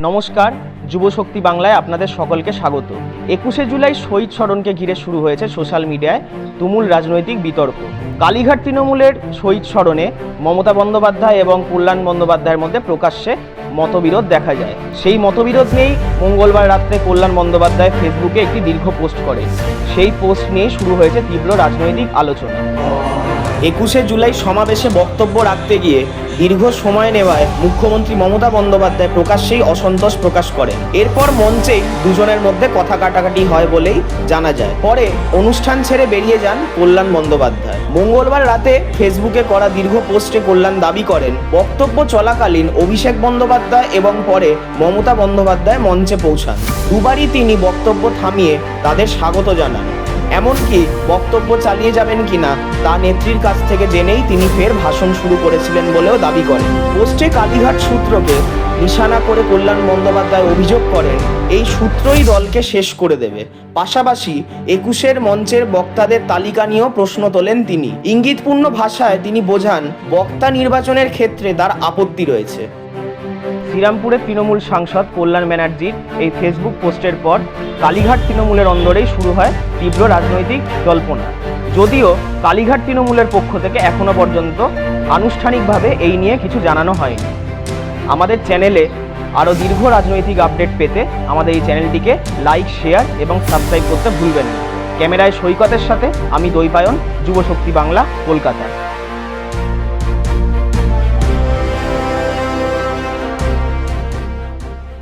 নমস্কার, যুবশক্তি বাংলায় আপনাদের সকলকে স্বাগত। 21শে জুলাই শহীদ স্মরণকে ঘিরে শুরু হয়েছে সোশ্যাল মিডিয়ায় তুমুল রাজনৈতিক বিতর্ক। কালীঘাট তৃণমূলের শহীদ স্মরণে মমতা বন্দ্যোপাধ্যায় এবং কল্যাণ বন্দ্যোপাধ্যায়ের মধ্যে প্রকাশ্যে মতবিরোধ দেখা যায়। সেই মতবিরোধ নিয়েই মঙ্গলবার রাত্রে কল্যাণ বন্দ্যোপাধ্যায় ফেসবুকে একটি দীর্ঘ পোস্ট করেন। সেই পোস্ট নিয়েই শুরু হয়েছে তীব্র রাজনৈতিক আলোচনা। 21শে জুলাই সমাবেশে বক্তব্য রাখতে গিয়ে দীর্ঘ সময় নেওয়ায় মুখ্যমন্ত্রী মমতা বন্দ্যোপাধ্যায় প্রকাশ্যেই অসন্তোষ প্রকাশ করেন। এরপর মঞ্চেই দুজনের মধ্যে কথা কাটাকাটি হয় বলেই জানা যায়। পরে অনুষ্ঠান ছেড়ে বেরিয়ে যান কল্যাণ বন্দ্যোপাধ্যায়। মঙ্গলবার রাতে ফেসবুকে করা দীর্ঘ পোস্টে কল্যাণ দাবি করেন, বক্তব্য চলাকালীন অভিষেক বন্দ্যোপাধ্যায় এবং পরে মমতা বন্দ্যোপাধ্যায় মঞ্চে পৌঁছান। দুবারই তিনি বক্তব্য থামিয়ে তাদের স্বাগত জানান। এমনকি বক্তব্য চালিয়ে যাবেন কিনা তা নেত্রীর কাছ থেকে জেনেই তিনি ফের ভাষণ শুরু করেছিলেন বলেও দাবি করেন। পোস্টে কালীঘাট সূত্রকে নিশানা করে কল্যাণ বন্দ্যোপাধ্যায় অভিযোগ করেন, এই সূত্রই দলকে শেষ করে দেবে। পাশাপাশি 21-এর মঞ্চের বক্তাদের তালিকা নিয়েও প্রশ্ন তোলেন তিনি। ইঙ্গিতপূর্ণ ভাষায় তিনি বোঝান, বক্তা নির্বাচনের ক্ষেত্রে তার আপত্তি রয়েছে। শ্রীরামপুরের তৃণমূল সাংসদ কল্যাণ ব্যানার্জির এই ফেসবুক পোস্টের পর কালীঘাট তৃণমূলের অন্দরেই শুরু হয় তীব্র রাজনৈতিক জল্পনা। যদিও কালীঘাট তৃণমূলের পক্ষ থেকে এখনো পর্যন্ত আনুষ্ঠানিকভাবে এই নিয়ে কিছু জানানো হয়নি। আমাদের চ্যানেলে আরও দীর্ঘ রাজনৈতিক আপডেট পেতে আমাদের এই চ্যানেলটিকে লাইক, শেয়ার এবং সাবস্ক্রাইব করতে ভুলবেন না। ক্যামেরায় সৈকতের সাথে আমি দৈপায়ন, যুবশক্তি বাংলা, কলকাতা।